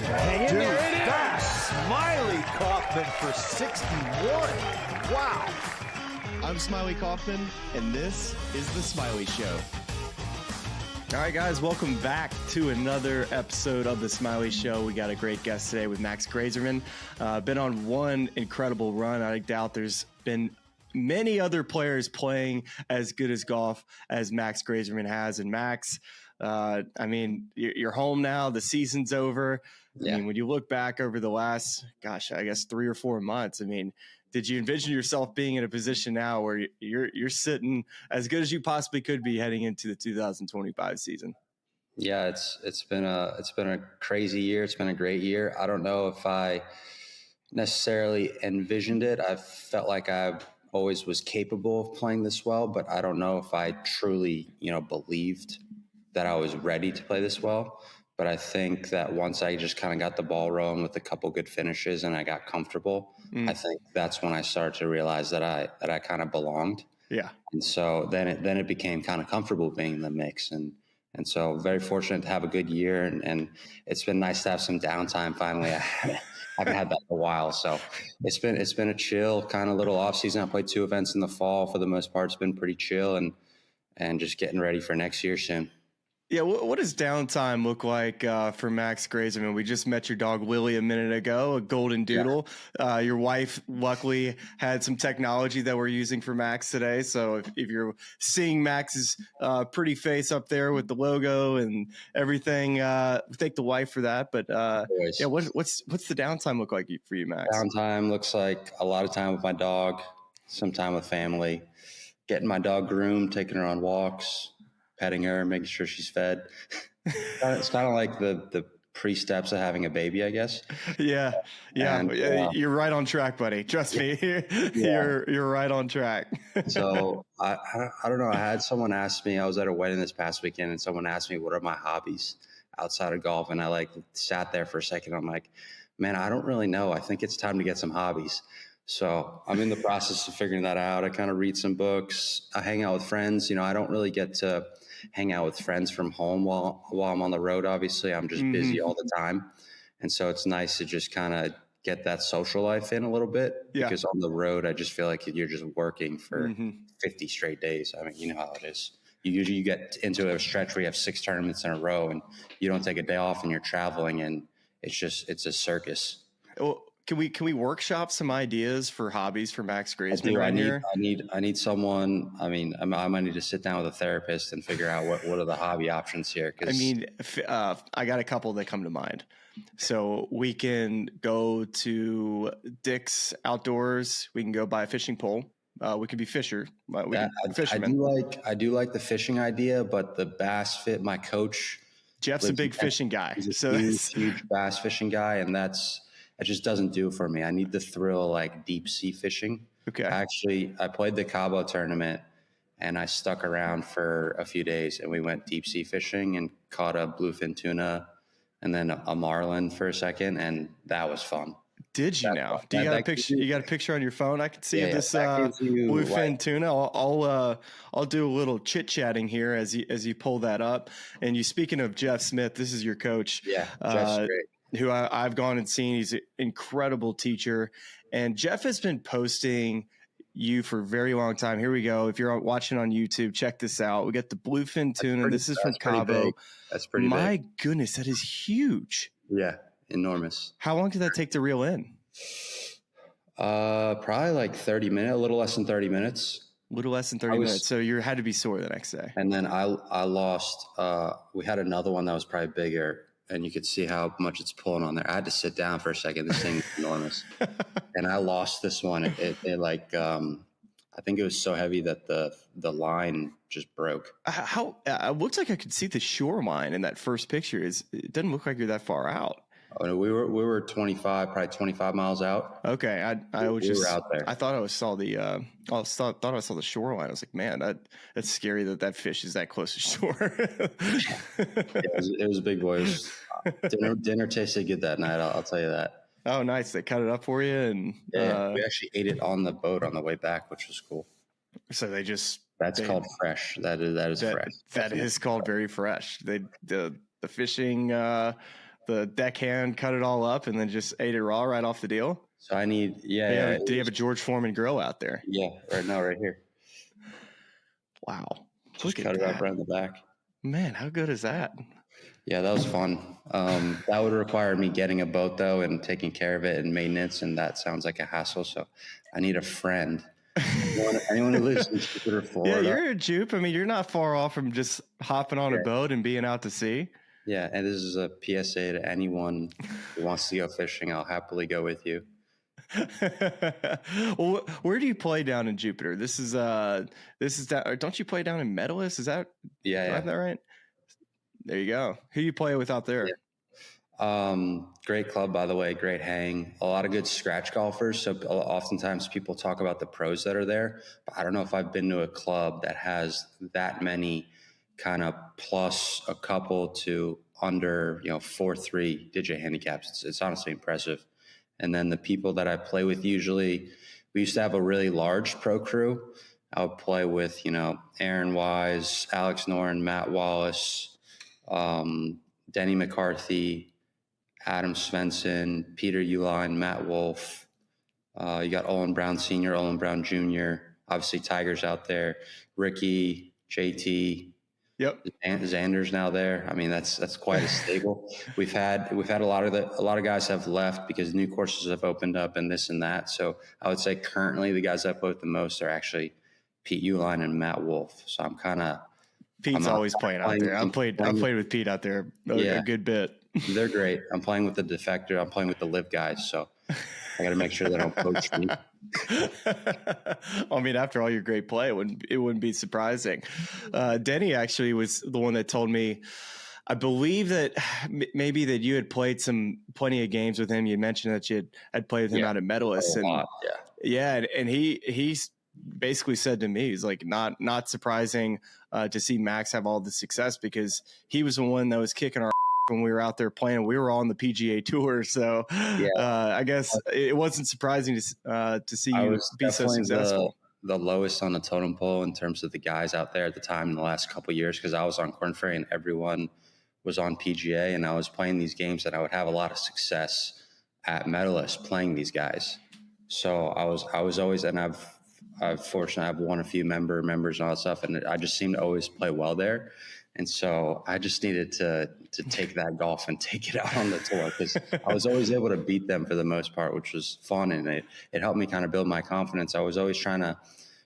Hang in Dude, there. It is. that Smiley Kaufman for 61. Wow. I'm Smiley Kaufman, and this is The Smiley Show. All right, guys, welcome back to another episode of The Smiley Show. We got a great guest today with Max Grazerman. Been on one incredible run. I doubt there's been many other players playing as good as golf as Max Grazerman has. And Max, I mean, you're home now. The season's over. Yeah. I mean, when you look back over the last, I guess 3 or 4 months, I mean, did you envision yourself being in a position now where you're sitting as good as you possibly could be heading into the 2025 season? Yeah, it's been a crazy year. It's been a great year. I don't know if I necessarily envisioned it. I felt like I always was capable of playing this well, but I don't know if I truly, believed that I was ready to play this well. But I think that once I just kind of got the ball rolling with a couple good finishes and I got comfortable, I think that's when I started to realize that I kind of belonged. Yeah. And so then it became kind of comfortable being in the mix. And so very fortunate to have a good year. And it's been nice to have some downtime finally. I haven't had that in a while. So it's been a chill kind of little off season. I played 2 events in the fall. For the most part, it's been pretty chill and just getting ready for next year soon. Yeah, what does downtime look like for Max Grazerman? We just met your dog Willie a minute ago, a golden doodle. Yeah. Your wife luckily had some technology that we're using for Max today. So if you're seeing Max's pretty face up there with the logo and everything, thank the wife for that. But yeah, what's the downtime look like for you, Max? Downtime looks like a lot of time with my dog, some time with family, getting my dog groomed, taking her on walks, petting her, making sure she's fed. It's kind of like the pre-steps of having a baby, I guess. Yeah. And, you're right on track, buddy. Trust me. You're right on track. So I don't know. I had someone ask me, I was at a wedding this past weekend and someone asked me, what are my hobbies outside of golf? And I sat there for a second. I'm like, man, I don't really know. I think it's time to get some hobbies. So I'm in the process of figuring that out. I kind of read some books. I hang out with friends. I don't really get to hang out with friends from home while I'm on the road. Obviously, I'm just busy all the time. And so it's nice to just kind of get that social life in a little bit because on the road, I just feel like you're just working for 50 straight days. I mean, you know how it is. You get into a stretch where you have 6 tournaments in a row and you don't take a day off and you're traveling and it's a circus. Well, Can we workshop some ideas for hobbies for Max Grazerman here? I need someone. I mean, I might need to sit down with a therapist and figure out what are the hobby options here. I mean, I got a couple that come to mind. So we can go to Dick's Outdoors. We can go buy a fishing pole. We can be fishermen. I do like the fishing idea, but the bass fit. My coach, Jeff's a big fishing guy. He's a huge bass fishing guy, and it just doesn't do it for me. I need the thrill of like deep sea fishing. Okay. I played the Cabo tournament and I stuck around for a few days and we went deep sea fishing and caught a bluefin tuna and then a marlin for a second. And that was fun. Did you now? Do you got a picture? You got a picture on your phone? I can see this bluefin tuna. I'll do a little chit chatting here as you pull that up. And speaking of Jeff Smith, this is your coach. Yeah. Jeff's great. Who I've gone and seen. He's an incredible teacher. And Jeff has been posting you for a very long time. Here we go. If you're watching on YouTube, check this out. We got the bluefin tuna. This is from Cabo. That's pretty big. My goodness, that is huge. Yeah, enormous. How long did that take to reel in? Probably like 30 minutes, a little less than 30 minutes. A little less than 30 minutes. So you had to be sore the next day. And then I lost, we had another one that was probably bigger. And you could see how much it's pulling on there. I had to sit down for a second. This thing is enormous. And I lost this one. I think it was so heavy that the line just broke. It looks like I could see the shoreline in that first picture. It doesn't look like you're that far out. Oh, no, we were 25 miles out. Okay, we were out there. I thought I saw the shoreline. I was like, man, that's scary that fish is that close to shore. It was a big boy. Dinner tasted good that night. I'll tell you that. Oh, nice! They cut it up for you, and we actually ate it on the boat on the way back, which was cool. So that's called fresh. That is fresh. That is called very fresh. The fishing the deckhand, cut it all up, and then just ate it raw right off the deal? So I need, Did you have a George Foreman grill out there? Yeah, right here. Wow. Just cut it up right in the back. Man, how good is that? Yeah, that was fun. That would require me getting a boat though and taking care of it and maintenance, and that sounds like a hassle. So I need a friend. Anyone who lives in Jupiter, Florida. Yeah, you're a Jupe. I mean, you're not far off from just hopping on a boat and being out to sea. Yeah, and this is a PSA to anyone who wants to go fishing. I'll happily go with you. Well, where do you play down in Jupiter? This is that. Don't you play down in Medalist? Is that do I have that right? There you go. Who you play with out there? Yeah. Great club, by the way. Great hang. A lot of good scratch golfers. So oftentimes people talk about the pros that are there, but I don't know if I've been to a club that has that many kind of plus a couple to under 4-3 digit handicaps. It's honestly impressive. And then the people that I play with, usually we used to have a really large pro crew. I would play with, Aaron Wise, Alex Noren, Matt Wallace, Denny McCarthy, Adam Svensson, Peter Uline, Matt Wolf. You got Olin Brown Sr., Olin Brown Jr., obviously Tiger's out there, Ricky, JT. Yep. Xander's now there. I mean, that's quite a stable. We've had a lot of guys have left because new courses have opened up and this and that. So I would say currently the guys I play with the most are actually Pete Uline and Matt Wolf. So I'm kind of Pete's always playing out there. I've played with Pete out there a good bit. They're great. I'm playing with the defector. I'm playing with the live guys. So I got to make sure they don't poach me. I mean, after all your great play, it wouldn't be surprising. Denny actually was the one that told me, I believe that maybe that you had played plenty of games with him. You mentioned that you had played with him out at Medalist. And he's basically said to me, he's like, not surprising to see Max have all the success because he was the one that was kicking our when we were out there playing. We were on the PGA Tour, so I guess it wasn't surprising to see you be so successful. The lowest on the totem pole in terms of the guys out there at the time in the last couple of years, because I was on Korn Ferry and everyone was on PGA, and I was playing these games and I would have a lot of success at Medalist playing these guys. So I was always, and I've fortunately I've won a few members and all that stuff, and I just seem to always play well there. And so I just needed to take that golf and take it out on the tour because I was always able to beat them for the most part, which was fun. And it helped me kind of build my confidence. I was always trying to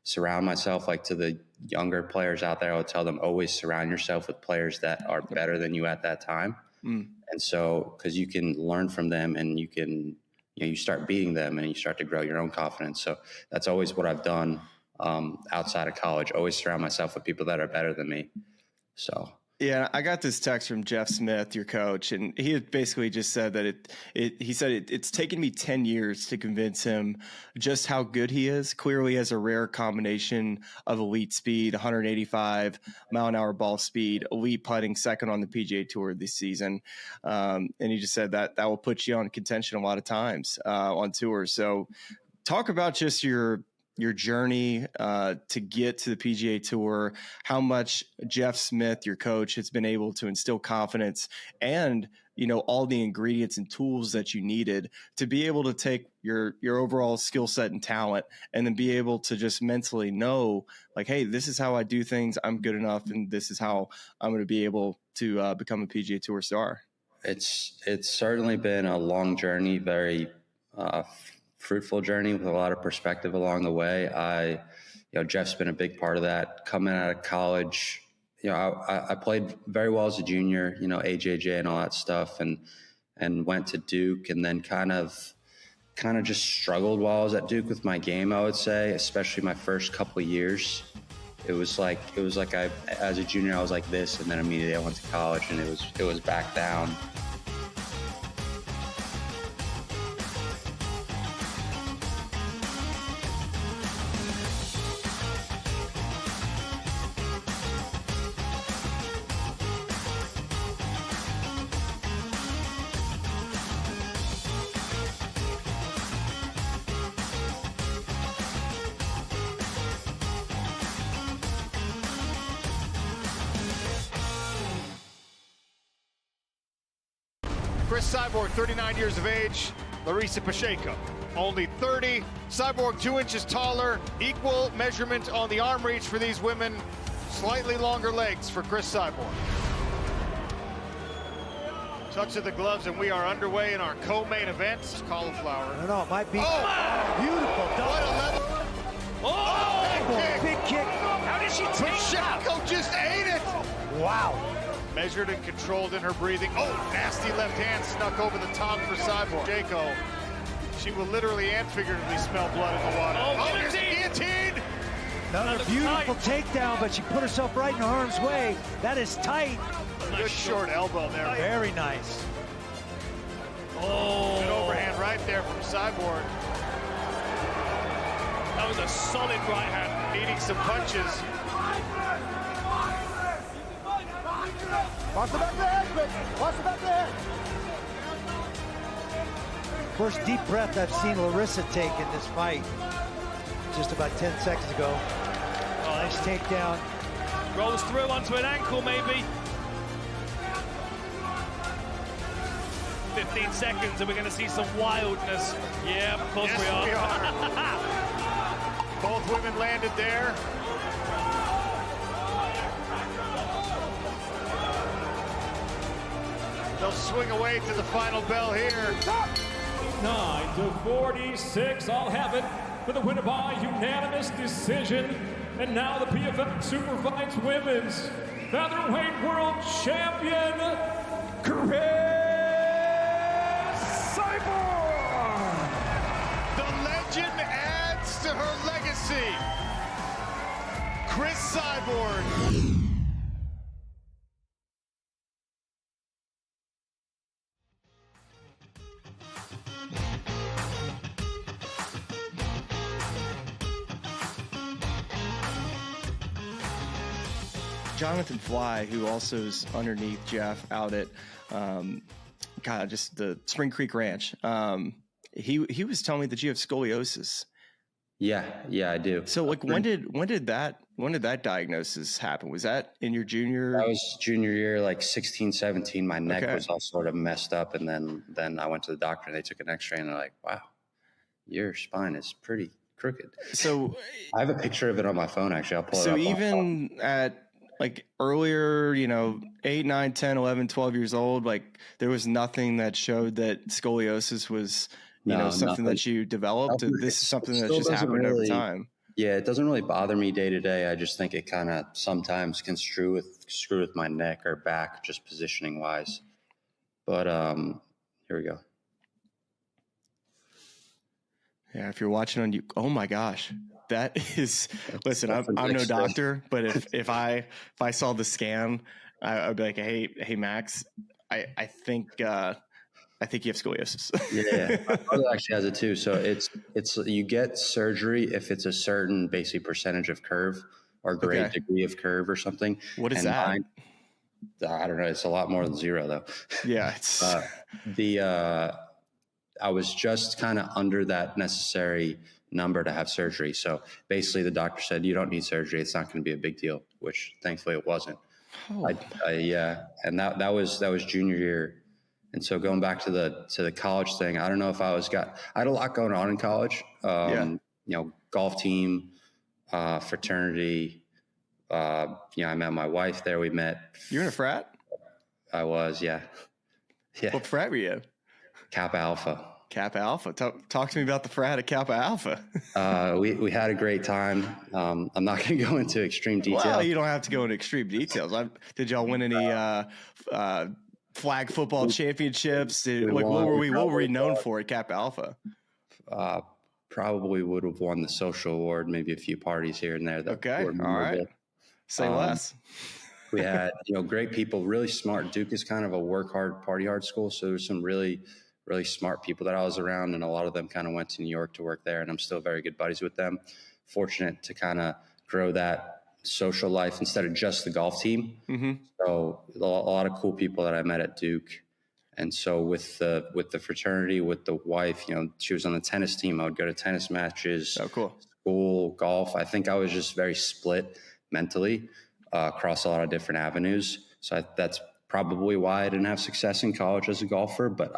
surround myself, like to the younger players out there, I would tell them always surround yourself with players that are better than you at that time. And so, because you can learn from them and you can, you start beating them and you start to grow your own confidence. So that's always what I've done outside of college, always surround myself with people that are better than me. So yeah, I got this text from Jeff Smith, your coach, and he had basically just said that it's taken me 10 years to convince him just how good he is. Clearly has a rare combination of elite speed, 185 mile an hour ball speed, elite putting, second on the PGA Tour this season. And he just said that will put you on contention a lot of times on tours. So talk about just your journey to get to the PGA Tour, how much Jeff Smith, your coach, has been able to instill confidence and, all the ingredients and tools that you needed to be able to take your overall skill set and talent and then be able to just mentally know like, hey, this is how I do things. I'm good enough. And this is how I'm going to be able to become a PGA Tour star. It's certainly been a long journey, very fruitful journey with a lot of perspective along the way. Jeff's been a big part of that. Coming out of college, I played very well as a junior, AJJ and all that stuff, and went to Duke, and then kind of just struggled while I was at Duke with my game, I would say, especially my first couple of years. It was like as a junior, I was like this, and then immediately I went to college and it was back down. Chris Cyborg, 39 years of age. Larissa Pacheco, only 30. Cyborg 2 inches taller. Equal measurement on the arm reach for these women. Slightly longer legs for Chris Cyborg. Touch of the gloves, and we are underway in our co-main event. Cauliflower. No, it might be. Oh! Beautiful double. What a level. Big kick. How did she take Pacheco just ate it. Wow. Measured and controlled in her breathing. Oh, nasty left hand snuck over the top for Cyborg. Pacheco. She will literally and figuratively smell blood in the water. Oh, there's a guillotine. Another beautiful takedown, but she put herself right in harm's way. That is tight. Good short elbow there. Very nice. Good overhand right there from Cyborg. That was a solid right hand. Eating some punches. Watch the back of the head, quick. Watch the back of the head. First deep breath I've seen Larissa take in this fight. Just about 10 seconds ago. Nice takedown. Rolls through onto an ankle, maybe. 15 seconds, and we're going to see some wildness. Yeah, of course Yes, we are. Both women landed there. They'll swing away to the final bell here. 9 to 46. I'll have it for the winner by unanimous decision. And now the PFL Superfights Women's Featherweight World Champion, Chris Cyborg. The legend adds to her legacy. Chris Cyborg. Jonathan Fly, who also is underneath Jeff out at, just the Spring Creek Ranch. He was telling me that you have scoliosis. Yeah, I do. So like, when did that diagnosis happen? Was that in your junior? That was junior year, like 16, 17. My neck was all sort of messed up, and then I went to the doctor and they took an X-ray and they're like, "Wow, your spine is pretty crooked." So I have a picture of it on my phone. Actually, I'll pull it up. So on my even phone. at like earlier, 8, 9, 10, 11, 12 years old, like there was nothing that showed that scoliosis was, something nothing. that you developed. Nothing. This is something that Still just doesn't happened over really- time. Yeah, it doesn't really bother me day to day. I just think it kind of sometimes can screw with my neck or back, just positioning wise. But here we go. Yeah, if you're watching on you, oh my gosh, that is. Listen, I'm no extra. doctor, but if I saw the scan, I'd be like, hey Max, I think you have scoliosis. Yeah, my brother actually has it too. So it's you get surgery if it's a certain basically percentage of curve or grade degree of curve or something. What is And that? I don't know. It's a lot more than zero though. Yeah, it's I was just kind of under that necessary number to have surgery. So basically the doctor said, you don't need surgery. It's not going to be a big deal, which thankfully it wasn't. Oh. And that was junior year. And so going back to the college thing, I don't know if I had a lot going on in college. Golf team, fraternity. I met my wife there. We met. You're in a frat? I was, yeah. What frat were you? Kappa Alpha. Kappa Alpha. Talk to me about the frat at Kappa Alpha. We had a great time. I'm not going to go into extreme detail. Well, you don't have to go into extreme details. Did y'all win any flag football championships? What were we known for at Kappa Alpha? Probably would have won the social award, maybe a few parties here and there. Okay, all right. Say less. We had great people, really smart. Duke is kind of a work hard, party hard school, so there's some really really smart people that I was around, and a lot of them kind of went to New York to work there, and I'm still very good buddies with them. Fortunate to kind of grow that social life instead of just the golf team. Mm-hmm. So a lot of cool people that I met at Duke. And so with the fraternity, with the wife, she was on the tennis team. I would go to tennis matches, oh, cool. School, golf. I think I was just very split mentally across a lot of different avenues. So that's probably why I didn't have success in college as a golfer. But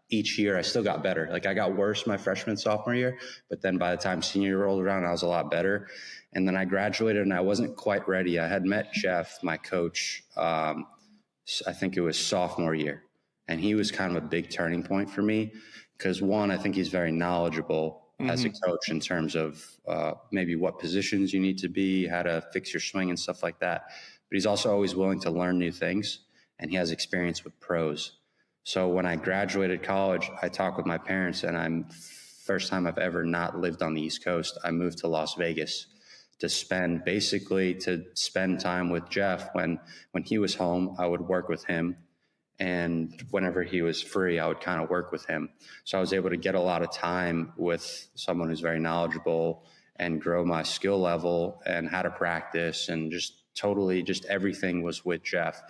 each year I still got better. Like, I got worse my freshman, sophomore year, but then by the time senior year rolled around, I was a lot better. And then I graduated and I wasn't quite ready. I had met Jeff, my coach, I think it was sophomore year. And he was kind of a big turning point for me because, one, I think he's very knowledgeable as a coach in terms of maybe what positions you need to be, how to fix your swing and stuff like that. But he's also always willing to learn new things, and he has experience with pros. So when I graduated college, I talked with my parents, and first time I've ever not lived on the East Coast. I moved to Las Vegas to spend time with Jeff. When he was home, I would work with him. And whenever he was free, I would kind of work with him. So I was able to get a lot of time with someone who's very knowledgeable and grow my skill level and how to practice, and just everything was with Jeff.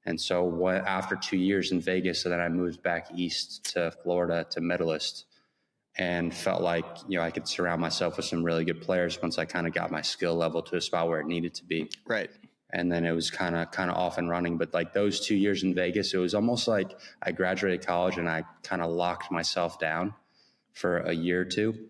And so after 2 years in Vegas, so then I moved back east to Florida to Medalist, and felt like, I could surround myself with some really good players once I kind of got my skill level to a spot where it needed to be. Right. And then it was kind of off and running. But like those 2 years in Vegas, it was almost like I graduated college and I kind of locked myself down for a year or two.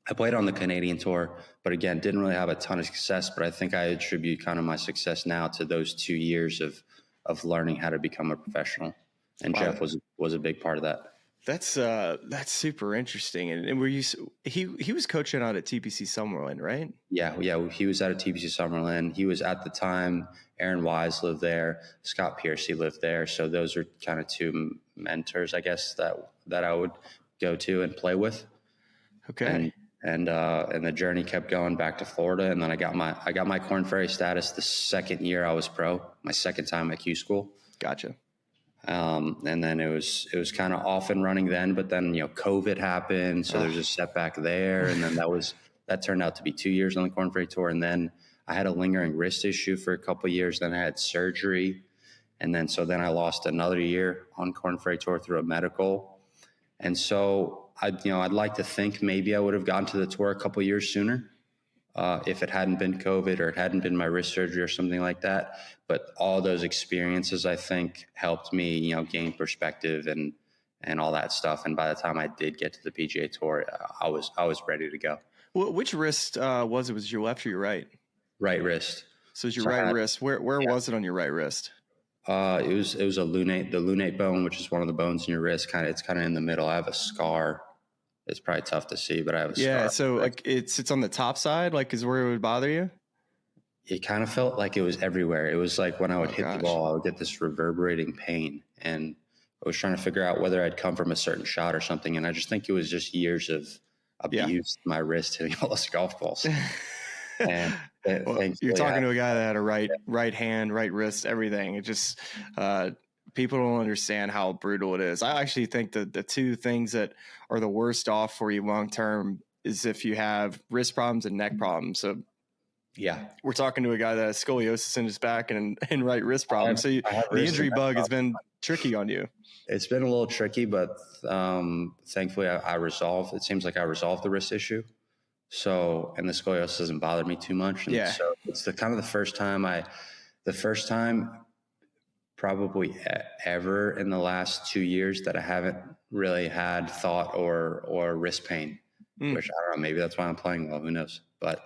I played on the Canadian tour, but again, didn't really have a ton of success. But I think I attribute kind of my success now to those 2 years of learning how to become a professional. And Jeff was a big part of that. That's super interesting. And were you, he was coaching out at TPC Summerlin, right? Yeah. He was at a TPC Summerlin. He was at the time, Aaron Wise lived there. Scott Piercy lived there. So those are kind of two mentors, I guess, that I would go to and play with. Okay. And the journey kept going back to Florida. And then I got my Korn Ferry status the second year I was pro, my second time at Q School. Gotcha. And then it was kind of off and running then, but then, COVID happened. So there's a setback there. And then that turned out to be 2 years on the Korn Ferry Tour. And then I had a lingering wrist issue for a couple of years. Then I had surgery. And then I lost another year on Korn Ferry Tour through a medical. And so I'd like to think maybe I would have gotten to the tour a couple of years sooner. If it hadn't been COVID or it hadn't been my wrist surgery or something like that. But all those experiences, I think, helped me, gain perspective and all that stuff. And by the time I did get to the PGA Tour, I was ready to go. Well, which wrist was it? Was it your left or your right? Right wrist. So it's your right wrist. Where was it on your right wrist? It was the lunate bone, which is one of the bones in your wrist. It's kind of in the middle. I have a scar. It's probably tough to see, but I have a scar. Yeah, so like it's on the top side, like is where it would bother you? It kind of felt like it was everywhere. It was like when I would hit the ball, I would get this reverberating pain. And I was trying to figure out whether I'd come from a certain shot or something. And I just think it was just years of abuse to my wrist hitting all those golf balls. And you're talking to a guy that had a right hand, right wrist, everything. It just people don't understand how brutal it is. I actually think that the two things that are the worst off for you long term is if you have wrist problems and neck problems. So yeah, we're talking to a guy that has scoliosis in his back and right wrist problems. So the injury bug has been tricky on you. It's been a little tricky, but thankfully I resolved. It seems like I resolved the wrist issue. So, and the scoliosis doesn't bother me too much. And so it's the first time probably ever in the last 2 years that I haven't really had thought or wrist pain, which I don't know, maybe that's why I'm playing well, who knows? But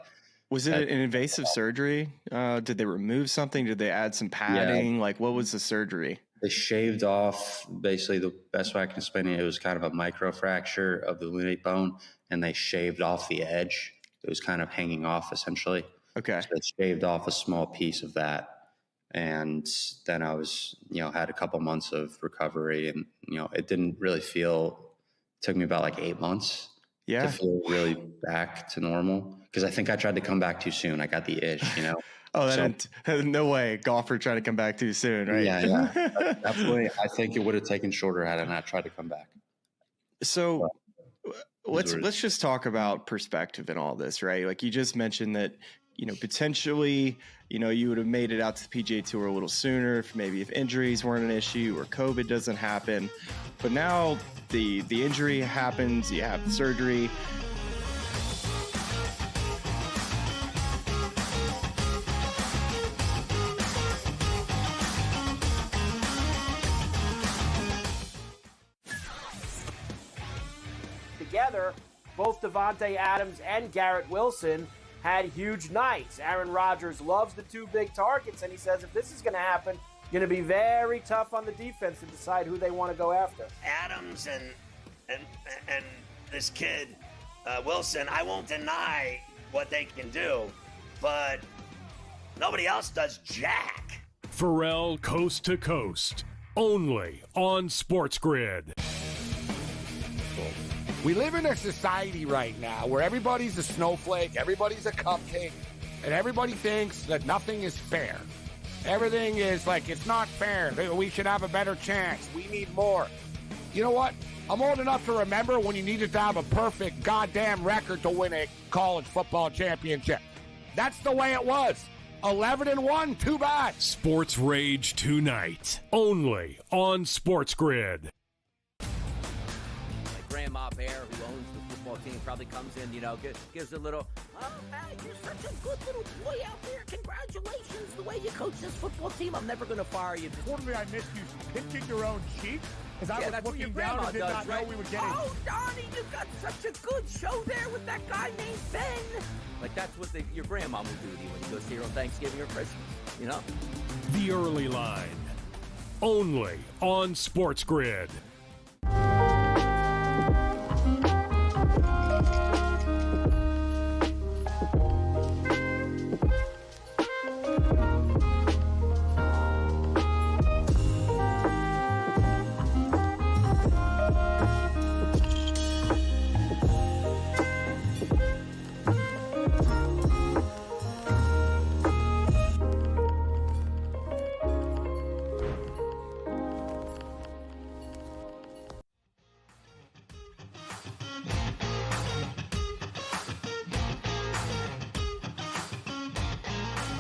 was it an invasive surgery? Did they remove something? Did they add some padding? Like what was the surgery? They shaved off, basically the best way I can explain it, it was kind of a microfracture of the lunate bone, and they shaved off the edge. It was kind of hanging off essentially. Okay. So they shaved off a small piece of that. And then I was, had a couple months of recovery, and, it didn't really it took me about like 8 months to feel really back to normal. Cause I think I tried to come back too soon. I got the itch, Oh, no way. Golfer trying to come back too soon, right? Yeah. Definitely. I think it would have taken shorter had I not tried to come back. So let's just talk about perspective in all this, right? Like you just mentioned that, potentially, you would have made it out to the PGA Tour a little sooner if injuries weren't an issue or COVID doesn't happen. But now the injury happens, you have the surgery. together, both Devontae Adams and Garrett Wilson had huge nights. Aaron Rodgers loves the two big targets, and he says if this is going to happen, going to be very tough on the defense to decide who they want to go after. Adams and this kid, Wilson, I won't deny what they can do, but nobody else does jack. Pharrell Coast to Coast, only on Sports Grid. We live in a society right now where everybody's a snowflake, everybody's a cupcake, and everybody thinks that nothing is fair. Everything is like, it's not fair. We should have a better chance. We need more. You know what? I'm old enough to remember when you needed to have a perfect goddamn record to win a college football championship. That's the way it was. 11-1, too bad. Sports Rage tonight, only on Sports Grid. Grandma Bear, who owns the football team, probably comes in, gives a little, oh, man, you're such a good little boy out there. Congratulations, the way you coach this football team. I'm never going to fire you. Totally, I missed you pinching your own cheek as I was looking down and did not know we were getting. Oh, Donnie, you got such a good show there with that guy named Ben. Like, that's what your grandma would do to you when you go see her on Thanksgiving or Christmas, The Early Line, only on Sports Grid.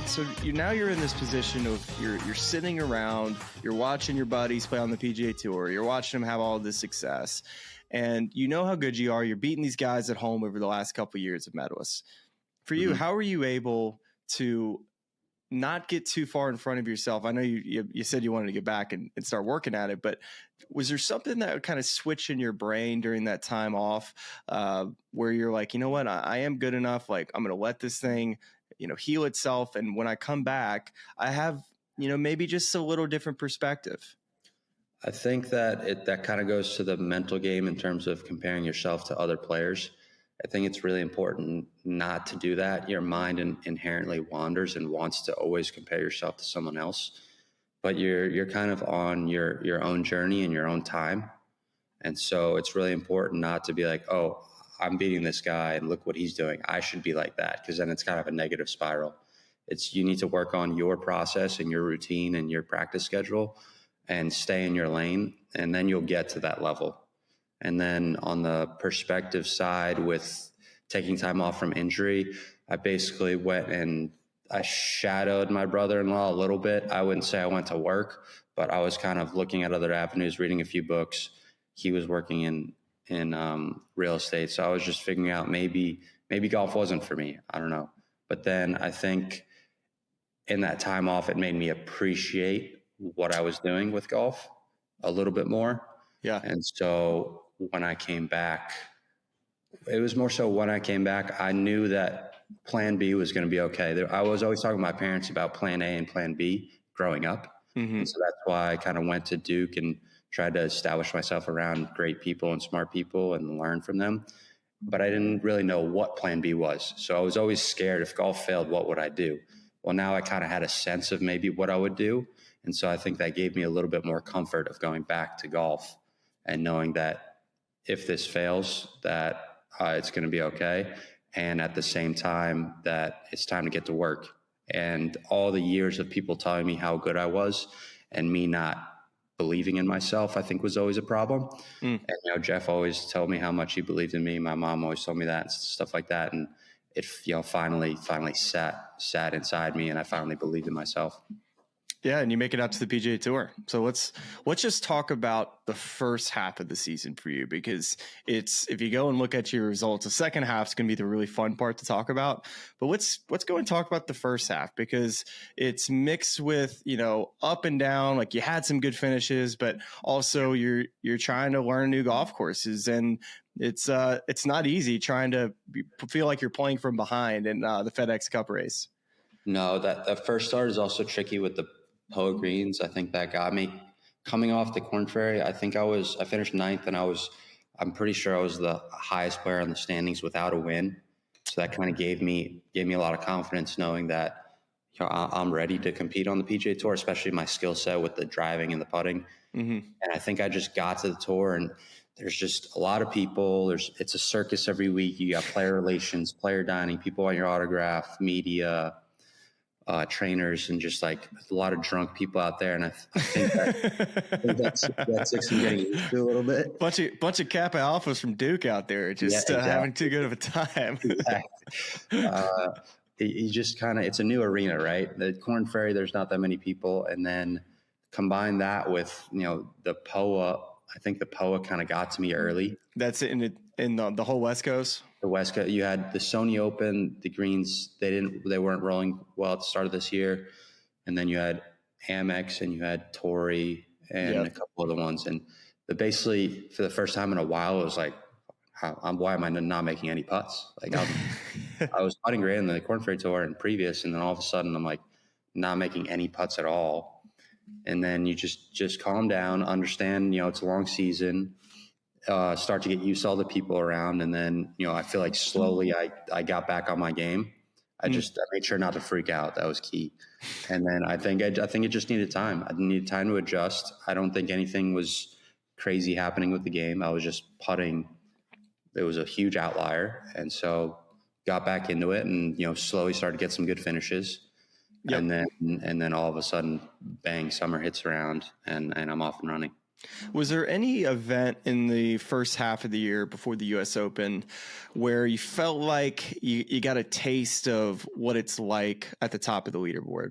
So now you're in this position of you're sitting around, you're watching your buddies play on the PGA Tour, you're watching them have all this success, and you know how good you are. You're beating these guys at home over the last couple of years of medalists. For you, how are you able to not get too far in front of yourself? I know you said you wanted to get back and start working at it, but was there something that would kind of switch in your brain during that time off where you're like, you know what, I am good enough. Like, I'm going to let this thing heal itself. And when I come back, I have, maybe just a little different perspective. I think that that kind of goes to the mental game in terms of comparing yourself to other players. I think it's really important not to do that. Your mind inherently wanders and wants to always compare yourself to someone else, but you're kind of on your own journey in your own time. And so it's really important not to be like, oh, I'm beating this guy and look what he's doing, I should be like that, because then it's kind of a negative spiral. You need to work on your process and your routine and your practice schedule and stay in your lane, and then you'll get to that level. And then on the perspective side with taking time off from injury, I basically went and I shadowed my brother-in-law a little bit. I wouldn't say I went to work, but I was kind of looking at other avenues, reading a few books. He was working in real estate. So I was just figuring out maybe golf wasn't for me. I don't know. But then I think in that time off, it made me appreciate what I was doing with golf a little bit more. Yeah. And so when I came back, it was more so when I came back, I knew that plan B was going to be okay. I was always talking to my parents about plan A and plan B growing up. Mm-hmm. And so that's why I kind of went to Duke and tried to establish myself around great people and smart people and learn from them. But I didn't really know what plan B was. So I was always scared, if golf failed, what would I do? Well, now I kind of had a sense of maybe what I would do. And so I think that gave me a little bit more comfort of going back to golf and knowing that if this fails, that it's going to be okay. And at the same time, that it's time to get to work. And all the years of people telling me how good I was and me not believing in myself, I think was always a problem. And, Jeff always told me how much he believed in me. My mom always told me that and stuff like that. And it, finally sat inside me, and I finally believed in myself. Yeah, and you make it out to the PGA Tour. So let's just talk about the first half of the season for you, because if you go and look at your results, the second half is going to be the really fun part to talk about. But let's go and talk about the first half, because it's mixed with up and down. Like, you had some good finishes, but also you're trying to learn new golf courses, and It's not easy trying to feel like you're playing from behind in the FedEx Cup race. No, that first start is also tricky with the POA greens. I think that got me coming off the Corn Ferry. I think I finished 9th, and I'm pretty sure I was the highest player in the standings without a win. So that kind of gave me a lot of confidence, knowing that I'm ready to compete on the PGA Tour, especially my skill set with the driving and the putting. Mm-hmm. And I think I just got to the tour, and there's just a lot of people. It's a circus every week. You got player relations, player dining, people want your autograph, media, trainers, and just like a lot of drunk people out there. And I think that's getting used to a little bit. Bunch of Kappa Alphas from Duke out there, just having too good of a time. Exactly. You just kind of, it's a new arena, right? The Corn Ferry, there's not that many people. And then combine that with, the POA. I think the POA kind of got to me early. That's in the whole West Coast. The West Coast, you had the Sony Open, the greens, they weren't rolling well at the start of this year. And then you had Amex and you had Torrey and a couple other ones. And basically for the first time in a while, it was like, why am I not making any putts? Like I was putting great in the Corn Ferry Tour and previous, and then all of a sudden I'm like not making any putts at all. And then you just calm down, understand, it's a long season, start to get used to all the people around. And then, I feel like slowly I got back on my game. I made sure not to freak out. That was key. And then I think it just needed time. I needed time to adjust. I don't think anything was crazy happening with the game. I was just putting. It was a huge outlier. And so got back into it and, slowly started to get some good finishes. Yep. And then all of a sudden, bang, summer hits around and I'm off and running. Was there any event in the first half of the year before the U.S. Open where you felt like you got a taste of what it's like at the top of the leaderboard?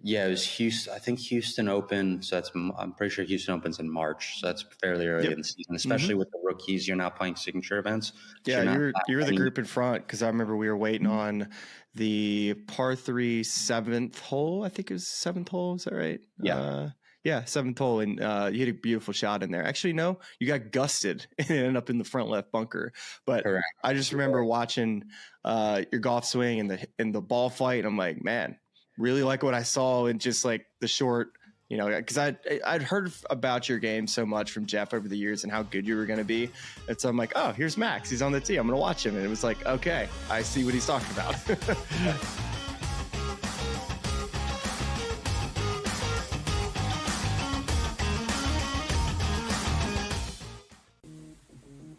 Yeah, it was Houston. I think Houston Open. So I'm pretty sure Houston Opens in March. So that's fairly early in the season, especially with the rookies. You're not playing signature events. Yeah, you're the group in front, because I remember we were waiting on the par 3 7th hole. I think it was 7th hole. Is that right? Yeah. Yeah, 7th hole, and you hit a beautiful shot in there. Actually, no, you got gusted and ended up in the front left bunker. But correct. I just remember watching your golf swing and the ball flight, and I'm like, man, really like what I saw in just like the short, because I'd heard about your game so much from Jeff over the years and how good you were going to be. And so I'm like, oh, here's Max. He's on the tee. I'm going to watch him. And it was like, okay, I see what he's talking about.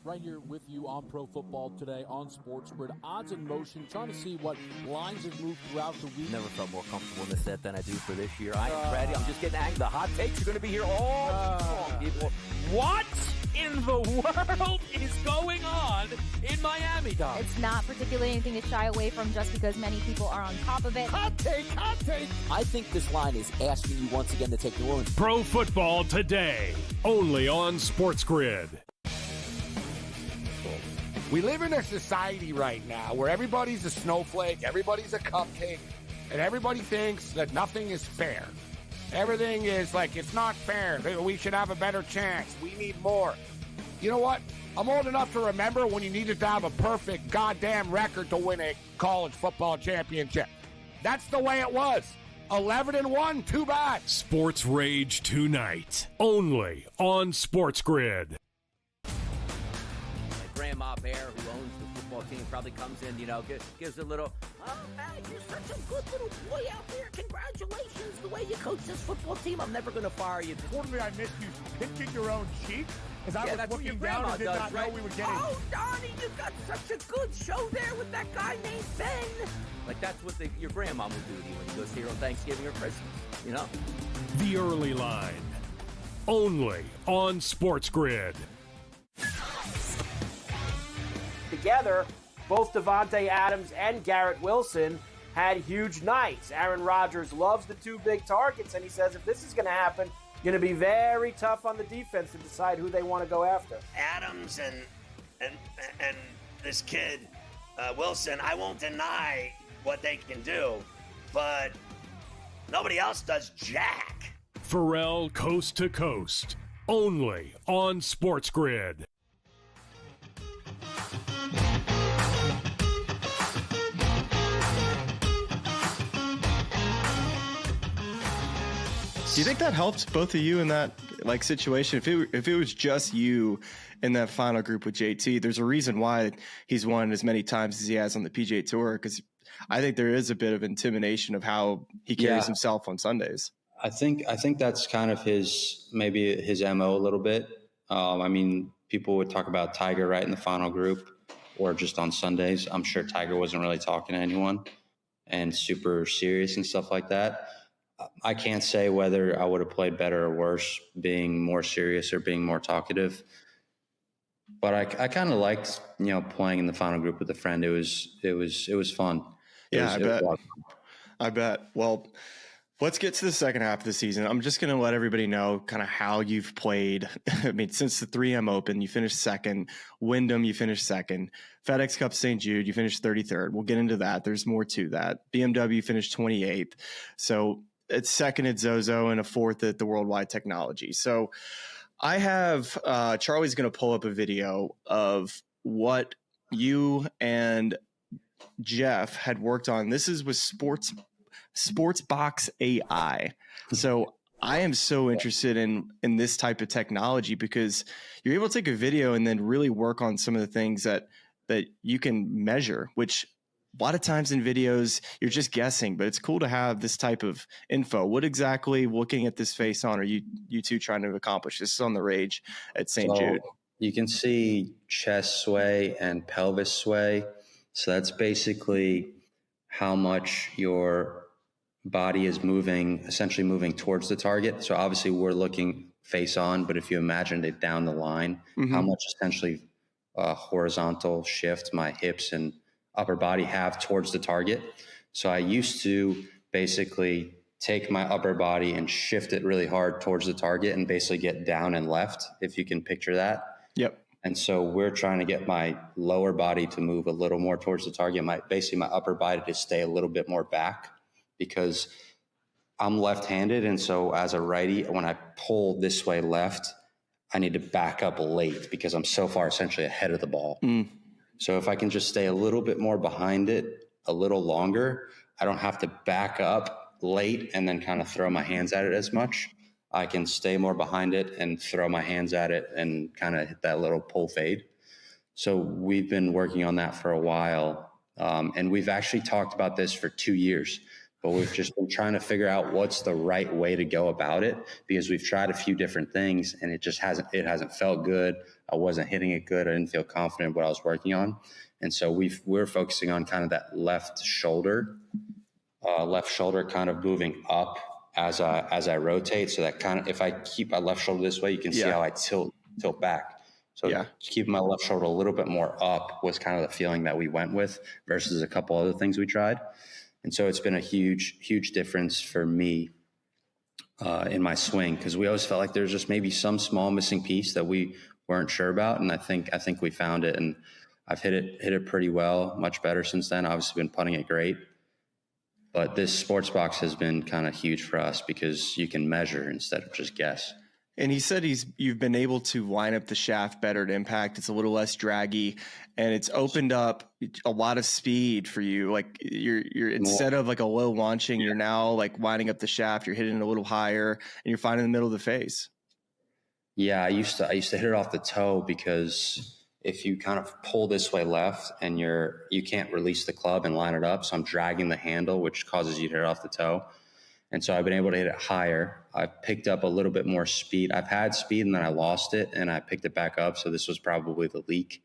Right here with you on Pro Football Today on Sports Grid. Odds in motion, trying to see what lines have moved throughout the week. Never felt more comfortable in this set than I do for this year. I am ready. I'm just getting angry. The hot takes are going to be here all long, people. What in the world is going on in Miami, Dom? It's not particularly anything to shy away from just because many people are on top of it. Hot take, hot take. I think this line is asking you once again to take New Orleans. Pro Football Today, only on Sports Grid. We live in a society right now where everybody's a snowflake, everybody's a cupcake, and everybody thinks that nothing is fair. Everything is like, it's not fair. We should have a better chance. We need more. You know what? I'm old enough to remember when you needed to have a perfect goddamn record to win a college football championship. That's the way it was. 11-1, too bad. Sports Rage tonight, only on Sports Grid. Grandma Bear, who owns the football team, probably comes in, gives a little, oh, man, you're such a good little boy out there. Congratulations, the way you coach this football team. I'm never going to fire you. Quarterly, I missed you pinching your own cheek as I was looking down and did not know we were getting. Oh, Donnie, you got such a good show there with that guy named Ben. Like, that's what your grandma would do to you when you go see her on Thanksgiving or Christmas, The Early Line, only on Sports Grid. Together, both Davante Adams and Garrett Wilson had huge nights. Aaron Rodgers loves the two big targets, and he says if this is going to happen, going to be very tough on the defense to decide who they want to go after. Adams and this kid, Wilson, I won't deny what they can do, but nobody else does jack. Pharrell Coast to Coast, only on Sports Grid. Do you think that helped both of you in that like situation? If it was just you in that final group with JT, there's a reason why he's won as many times as he has on the PGA Tour, because I think there is a bit of intimidation of how he carries himself on Sundays. I think that's kind of his MO a little bit. I mean, people would talk about Tiger right in the final group or just on Sundays. I'm sure Tiger wasn't really talking to anyone and super serious and stuff like that. I can't say whether I would have played better or worse being more serious or being more talkative. But I kind of liked, playing in the final group with a friend. It was fun. I bet. Well, let's get to the second half of the season. I'm just going to let everybody know kind of how you've played. I mean, since the 3M Open, you finished second. Wyndham, you finished second. FedEx Cup St. Jude, you finished 33rd. We'll get into that. There's more to that. BMW finished 28th. So it's second at Zozo and a fourth at the Worldwide Technology. So I have Charlie's going to pull up a video of what you and Jeff had worked on. This is with Sportsbox AI. So I am so interested in this type of technology because you're able to take a video and then really work on some of the things that you can measure, which a lot of times in videos you're just guessing, but it's cool to have this type of info. What exactly, looking at this face on, are you two trying to accomplish? This is on the Rage at St. Jude. You can see chest sway and pelvis sway. So that's basically how much your body is essentially moving towards the target. So obviously we're looking face on, but if you imagined it down the line, how much essentially horizontal shift my hips and upper body have towards the target. So I used to basically take my upper body and shift it really hard towards the target and basically get down and left, if you can picture that. Yep. And so we're trying to get my lower body to move a little more towards the target, my upper body to stay a little bit more back, because I'm left-handed. And so as a righty, when I pull this way left, I need to back up late because I'm so far essentially ahead of the ball. So if I can just stay a little bit more behind it a little longer, I don't have to back up late and then kind of throw my hands at it as much. I can stay more behind it and throw my hands at it and kind of hit that little pull fade. So we've been working on that for a while. And we've actually talked about this for 2 years, but we've just been trying to figure out what's the right way to go about it, because we've tried a few different things and it hasn't felt good. I wasn't hitting it good. I didn't feel confident in what I was working on. And so we're focusing on kind of that left shoulder kind of moving up as I rotate. So that kind of, if I keep my left shoulder this way, you can see how I tilt back. So keeping my left shoulder a little bit more up was kind of the feeling that we went with versus a couple other things we tried. And so it's been a huge, huge difference for me in my swing, because we always felt like there's just maybe some small missing piece that we weren't sure about. And I think we found it, and I've hit it pretty well, much better since then. Obviously been putting it great, but this sports box has been kind of huge for us because you can measure instead of just guess. And he said you've been able to line up the shaft better to impact. It's a little less draggy, and it's opened up a lot of speed for you. Like you're instead of like a low launching, you're now like lining up the shaft. You're hitting it a little higher, and you're finding the middle of the face. Yeah, I used to hit it off the toe, because if you kind of pull this way left and you can't release the club and line it up. So I'm dragging the handle, which causes you to hit it off the toe. And so I've been able to hit it higher. I've picked up a little bit more speed. I've had speed and then I lost it and I picked it back up. So this was probably the leak.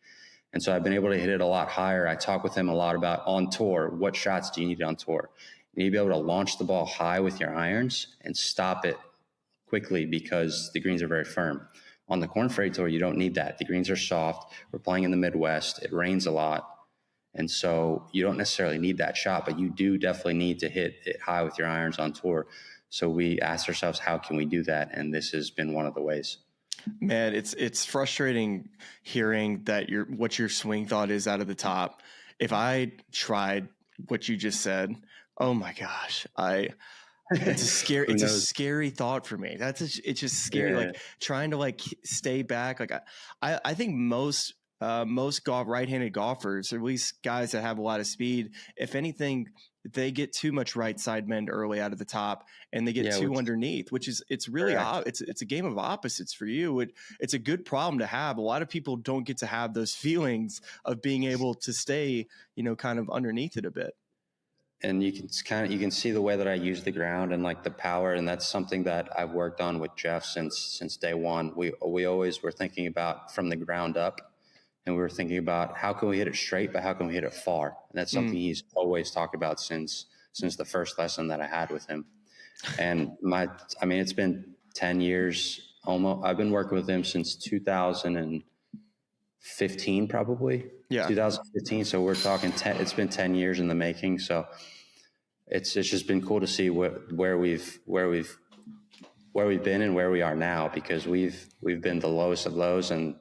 And so I've been able to hit it a lot higher. I talk with him a lot about on tour, what shots do you need on tour? You need to be able to launch the ball high with your irons and stop it quickly, because the greens are very firm. On the Corn Ferry Tour, you don't need that. The greens are soft. We're playing in the Midwest. It rains a lot. And so you don't necessarily need that shot, but you do definitely need to hit it high with your irons on tour. So we asked ourselves, how can we do that? And this has been one of the ways. Man, it's frustrating hearing that what your swing thought is out of the top. If I tried what you just said, oh my gosh, it's a scary thought for me. It's just scary. Yeah. Like trying to like stay back. Like I think most most right-handed golfers, or at least guys that have a lot of speed, if anything, they get too much right side bend early out of the top, and they get too underneath, which is it's really it's a game of opposites for you. It's a good problem to have. A lot of people don't get to have those feelings of being able to stay, kind of underneath it a bit. And you can see the way that I use the ground and like the power, and that's something that I've worked on with Jeff since day one. We always were thinking about from the ground up. And we were thinking about how can we hit it straight, but how can we hit it far? And that's something he's always talked about since the first lesson that I had with him. And it's been 10 years almost. I've been working with him since 2015, probably. Yeah. 2015. So we're talking it's been 10 years in the making. So it's just been cool to see where we've been and where we are now, because we've been the lowest of lows and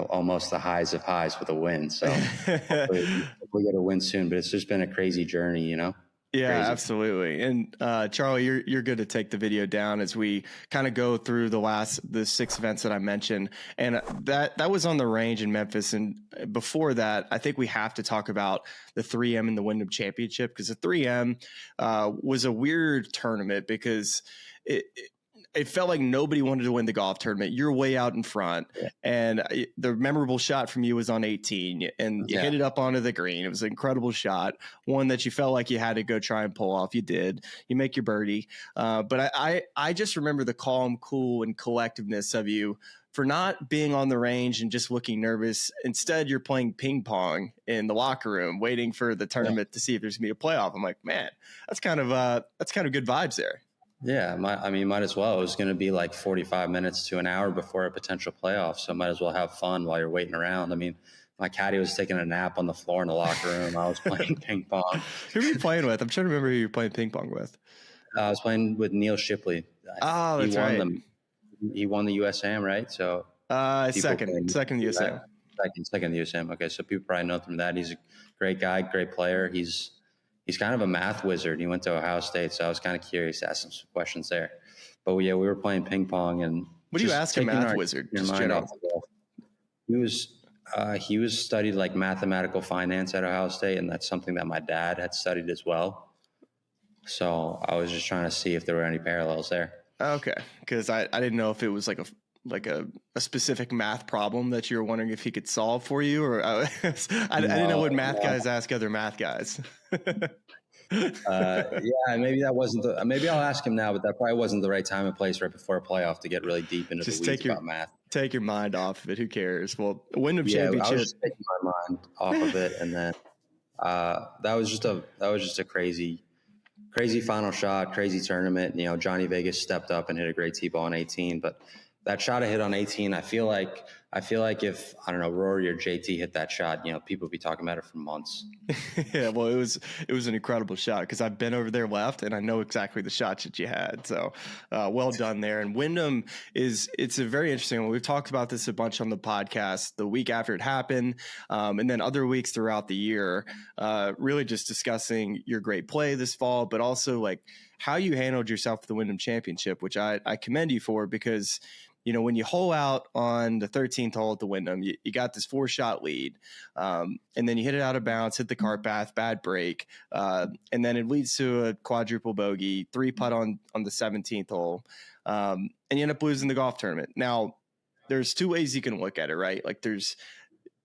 almost the highs of highs with a win. So hopefully we get a win soon, but it's just been a crazy journey, Yeah, crazy. Absolutely. And Charlie, you're good to take the video down as we kind of go through the 6 events that I mentioned. And that was on the range in Memphis. And before that, I think we have to talk about the 3M and the Wyndham Championship, because the 3M was a weird tournament because it felt like nobody wanted to win the golf tournament. You're way out in front. Yeah. And the memorable shot from you was on 18, and you hit it up onto the green. It was an incredible shot, one that you felt like you had to go try and pull off. You did. You make your birdie. But I just remember the calm, cool, and collectiveness of you for not being on the range and just looking nervous. Instead, you're playing ping pong in the locker room, waiting for the tournament to see if there's going to be a playoff. I'm like, man, that's kind of good vibes there. Yeah, might as well. It was going to be like 45 minutes to an hour before a potential playoff, so might as well have fun while you're waiting around. My caddy was taking a nap on the floor in the locker room. I was playing ping pong. Who were you playing with? I'm trying to remember who you were playing ping pong with. I was playing with Neil Shipley. Oh, that's right. He won the USAM, right? So second USAM. Second USAM. Okay, so people probably know him from that. He's a great guy, great player. He's kind of a math wizard. He went to Ohio State, so I was kind of curious to ask him some questions there. But yeah, we were playing ping pong, and what do you ask a math wizard? Just he was studied like mathematical finance at Ohio State, and that's something that my dad had studied as well. So I was just trying to see if there were any parallels there. Okay, because I didn't know if it was like a specific math problem that you were wondering if he could solve for you, or I didn't know what math guys ask other math guys. Maybe that wasn't maybe I'll ask him now, but that probably wasn't the right time and place right before a playoff to get really deep into the weeds about math. Take your mind off of it. Who cares? Well, Wyndham Championship. I was just taking my mind off of it, and then that was just a crazy final shot, crazy tournament. Johnny Vegas stepped up and hit a great tee ball on 18, but that shot I hit on 18, I feel like if, I don't know, Rory or JT hit that shot, people would be talking about it for months. Yeah, well, it was an incredible shot because I've been over there left and I know exactly the shots that you had. So well done there. And Wyndham it's a very interesting one. We've talked about this a bunch on the podcast the week after it happened, and then other weeks throughout the year, really just discussing your great play this fall, but also like how you handled yourself at the Wyndham Championship, which I commend you for, because when you hole out on the 13th hole at the Wyndham, you got this 4-shot lead, and then you hit it out of bounds, hit the cart path, bad break, and then it leads to a quadruple bogey, 3-putt on the 17th hole, and you end up losing the golf tournament. Now, there's two ways you can look at it, right? Like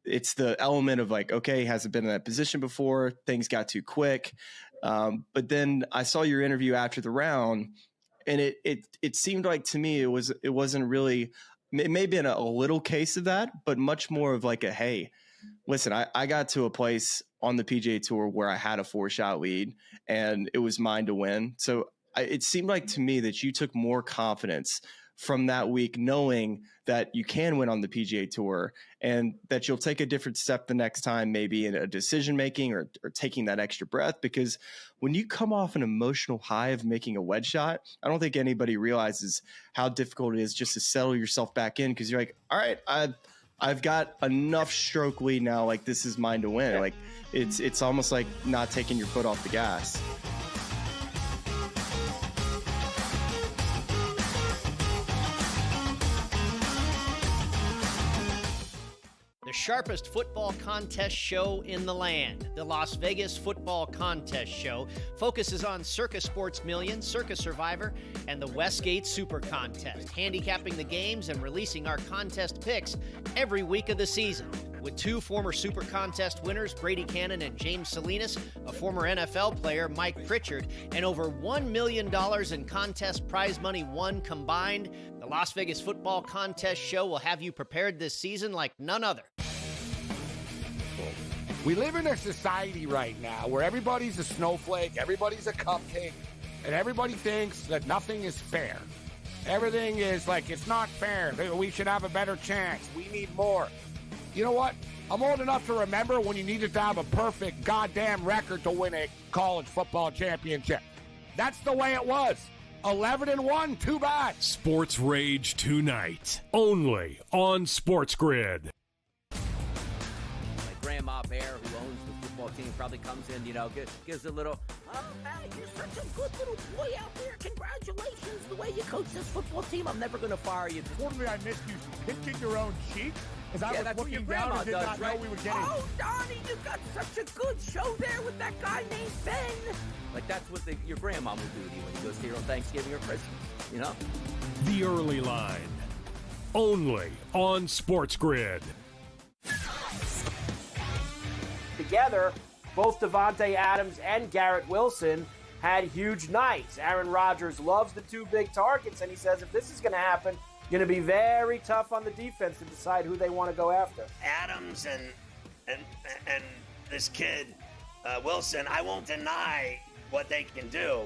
it's the element of like, okay, hasn't been in that position before, things got too quick, but then I saw your interview after the round. And it seemed like to me it wasn't really, it may have been a little case of that, but much more of like hey, listen, I got to a place on the PGA Tour where I had a 4-shot lead and it was mine to win. So it seemed like to me that you took more confidence from that week, knowing that you can win on the PGA Tour and that you'll take a different step the next time, maybe in a decision making or taking that extra breath. Because when you come off an emotional high of making a wedge shot, I don't think anybody realizes how difficult it is just to settle yourself back in, because you're like, all right, I've got enough stroke lead now, like this is mine to win. Like it's almost like not taking your foot off the gas. the sharpest football contest show in the land. The Las Vegas Football Contest Show focuses on Circus Sports Million, Circus Survivor, and the Westgate Super Contest, handicapping the games and releasing our contest picks every week of the season. With 2 former Super Contest winners, Brady Cannon and James Salinas, a former NFL player, Mike Pritchard, and over $1 million in contest prize money won combined, the Las Vegas Football Contest Show will have you prepared this season like none other. We live in a society right now where everybody's a snowflake, everybody's a cupcake, and everybody thinks that nothing is fair. Everything is like, it's not fair. We should have a better chance. We need more. You know what? I'm old enough to remember when you needed to have a perfect goddamn record to win a college football championship. That's the way it was. 11-1, too bad. Sports Rage tonight, only on Sports Grid. My grandma Bear, who owns the football team, probably comes in, gives a little, oh, man, you're such a good little boy out there. Congratulations, the way you coach this football team. I'm never going to fire you. Quarterly, I missed you pinching your own cheek. As I was that's what your looking down grandma and did does, not right? know we were getting. Oh, Donnie, you got such a good show there with that guy named Ben. Like, that's what your grandma would do to you when you go see her on Thanksgiving or Christmas, The Early Line, only on Sports Grid. Together, both Davante Adams and Garrett Wilson had huge nights. Aaron Rodgers loves the 2 big targets, and he says if this is going to happen, going to be very tough on the defense to decide who they want to go after. Adams and this kid Wilson, I won't deny what they can do,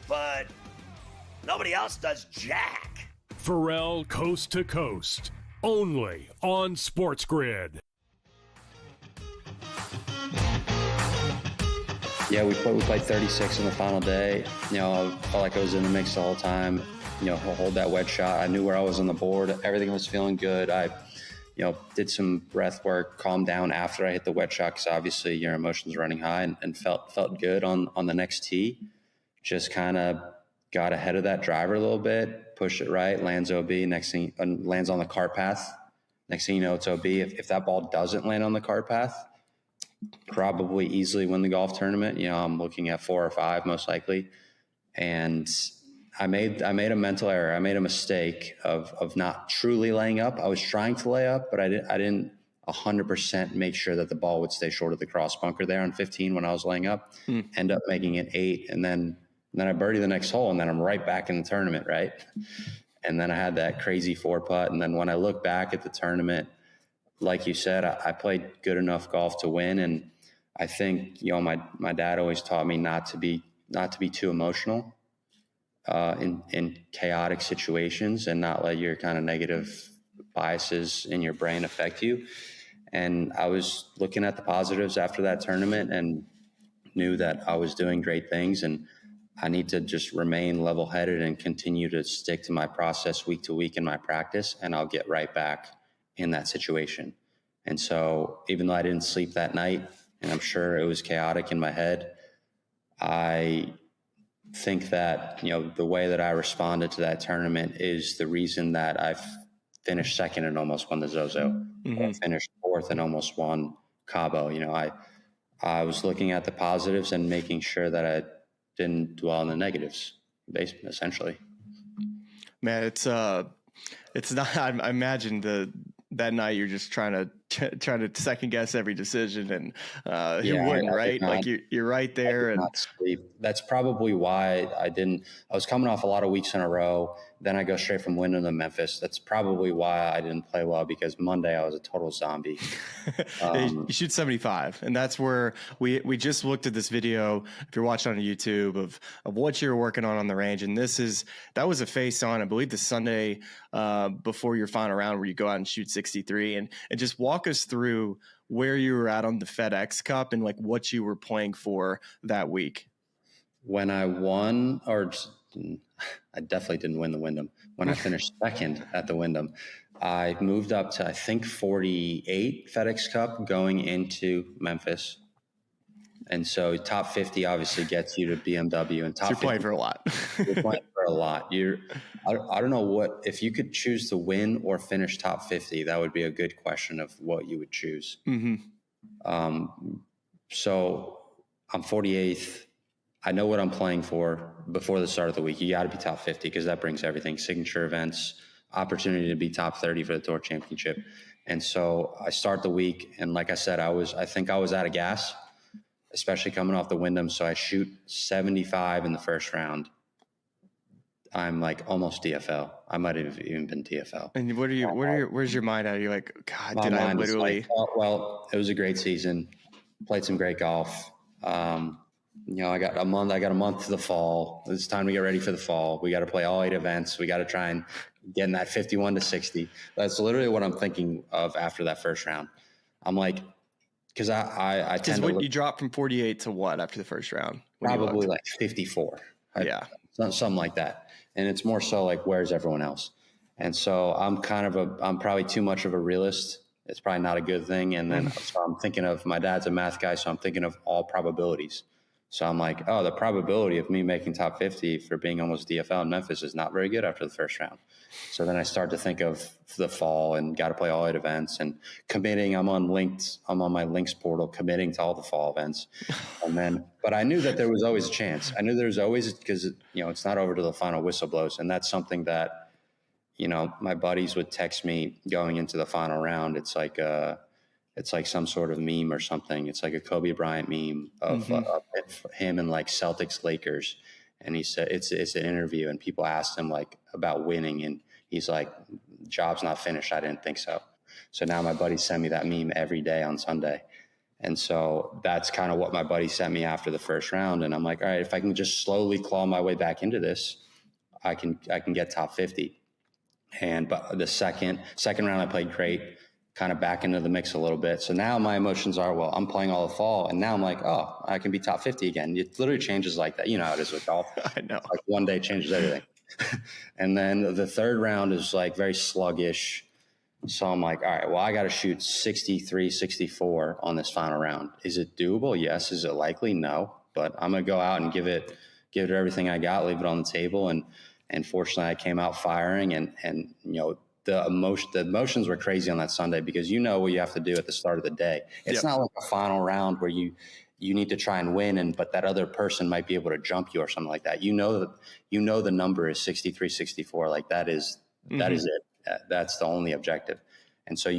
but nobody else does jack. Pharrell Coast to Coast, only on Sports Grid. Yeah, we played 36 in the final day. I felt like I was in the mix the whole time. Hold that wet shot. I knew where I was on the board. Everything was feeling good. I, did some breath work, calmed down after I hit the wet shot because obviously your emotions running high and felt good on the next tee. Just kind of got ahead of that driver a little bit, pushed it right, lands OB. Next thing, lands on the cart path. Next thing you know, it's OB. If that ball doesn't land on the cart path, probably easily win the golf tournament. I'm looking at 4 or 5 most likely, and I made a mental error. I made a mistake of not truly laying up. I was trying to lay up, but I didn't 100% make sure that the ball would stay short of the cross bunker there on 15 when I was laying up. End up making it 8, and then I birdie the next hole, and then I'm right back in the tournament, right? And then I had that crazy 4 putt, and then when I look back at the tournament, like you said, I played good enough golf to win, and I think my dad always taught me not to be too emotional. In chaotic situations and not let your kind of negative biases in your brain affect you. And I was looking at the positives after that tournament and knew that I was doing great things, and I need to just remain level-headed and continue to stick to my process week to week in my practice, and I'll get right back in that situation. And so even though I didn't sleep that night, and I'm sure it was chaotic in my head, I think that, the way that I responded to that tournament is the reason that I've finished second and almost won the Zozo. I finished 4th and almost won Cabo. I was looking at the positives and making sure that I didn't dwell on the negatives, essentially. Man, it's not, I imagine that night you're just trying to second guess every decision, and you wouldn't, right? Like you're right there. And sleep. That's probably why I was coming off a lot of weeks in a row. Then I go straight from Wyndham to Memphis. That's probably why I didn't play well, because Monday I was a total zombie. You shoot 75, and that's where we just looked at this video. If you're watching on YouTube of what you're working on the range, and that was a face on, I believe, the Sunday before your final round where you go out and shoot 63, and just walk us through where you were at on the FedEx Cup and like what you were playing for that week. When I won, I definitely didn't win the Wyndham. When I finished second at the Wyndham, I moved up to, I think, 48 FedEx Cup going into Memphis. And so top 50 obviously gets you to BMW, and top so you're playing for a lot. You're playing for a lot. I don't know what, if you could choose to win or finish top 50, that would be a good question of what you would choose. So I'm 48th. I know what I'm playing for before the start of the week. You got to be top 50 because that brings everything. Signature events, opportunity to be top 30 for the Tour Championship. And so I start the week, and like I said, I think I was out of gas, especially coming off the Wyndham. So I shoot 75 in the first round. I'm like almost DFL. I might have even been DFL. And where's your mind at? You're like, God, My did I mind is literally? like, oh, well, it was a great season. Played some great golf. I got a month to the fall. It's time to get ready for the fall. We got to play all 8 events. We got to try and get in that 51 to 60. That's literally what I'm thinking of after that first round. I'm like, because I tend to you dropped from 48 to what after the first round? Probably like 54. Something like that. And it's more so like, where's everyone else? And so I'm probably too much of a realist. It's probably not a good thing. And then so I'm thinking of, my dad's a math guy, so I'm thinking of all probabilities. So I'm like, oh, the probability of me making top 50 for being almost DFL in Memphis is not very good after the first round. So then I start to think of the fall and got to play all 8 events and committing. I'm on my links portal, committing to all the fall events. But I knew that there was always a chance. I knew there was always, because, it's not over to the final whistle blows. And that's something that, my buddies would text me going into the final round. It's like some sort of meme or something. It's like a Kobe Bryant meme of him and like Celtics Lakers. And he said, it's an interview, and people asked him like about winning. And he's like, job's not finished. I didn't think so. So now my buddies send me that meme every day on Sunday. And so that's kind of what my buddy sent me after the first round. And I'm like, all right, if I can just slowly claw my way back into this, I can get top 50. But the second round, I played great, kind of back into the mix a little bit. So now my emotions are, well, I'm playing all the fall. And now I'm like, oh, I can be top 50 again. It literally changes like that. You know how it is with golf. I know. Like one day changes everything. And then the third round is like very sluggish. So I'm like, all right, well, I got to shoot 63, 64 on this final round. Is it doable? Yes. Is it likely? No. But I'm going to go out and give it everything I got, leave it on the table. And fortunately, I came out firing, and the emotions were crazy on that Sunday, because what you have to do at the start of the day. It's not like a final round where you need to try and win, but that other person might be able to jump you or something like that. The number is 63, 64. Like that is it. That's the only objective. And so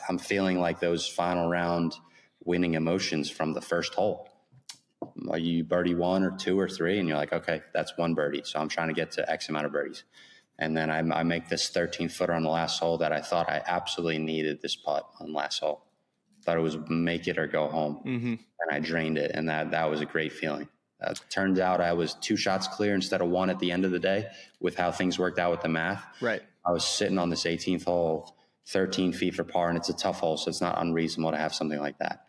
I'm feeling like those final round winning emotions from the first hole. You birdie 1 or 2 or 3, and you're like, okay, that's 1 birdie. So I'm trying to get to X amount of birdies. And then I make this 13-footer on the last hole that I thought I absolutely needed this putt on the last hole. Thought it was make it or go home. And I drained it, and that was a great feeling. Turns out I was 2 shots clear instead of 1 at the end of the day with how things worked out with the math. Right. I was sitting on this 18th hole, 13 feet for par, and it's a tough hole, so it's not unreasonable to have something like that.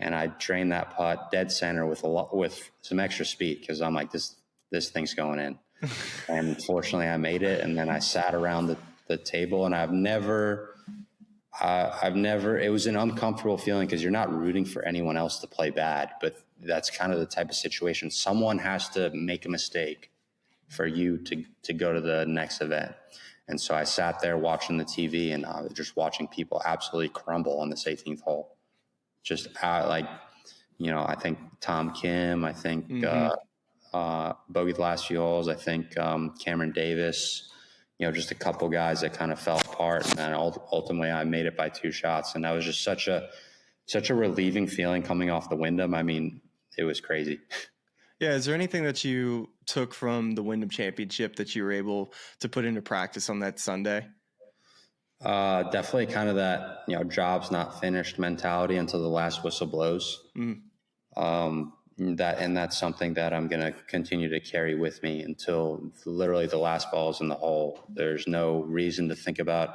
And I drained that putt dead center with some extra speed, because I'm like, this thing's going in. And fortunately, I made it. And then I sat around the table, and I've never. It was an uncomfortable feeling, because you're not rooting for anyone else to play bad, but that's kind of the type of situation. Someone has to make a mistake for you to go to the next event. And so I sat there watching the TV, and just watching people absolutely crumble on this 18th hole. Just I think Tom Kim, I think bogeyed the last few holes. I think Cameron Davis, just a couple guys that kind of fell apart. And then ultimately I made it by 2 shots. And that was just such a relieving feeling coming off the Wyndham. I mean, it was crazy. Yeah. Is there anything that you took from the Wyndham Championship that you were able to put into practice on that Sunday? Definitely kind of that, job's not finished mentality until the last whistle blows. That's something that I'm going to continue to carry with me until literally the last ball is in the hole. There's no reason to think about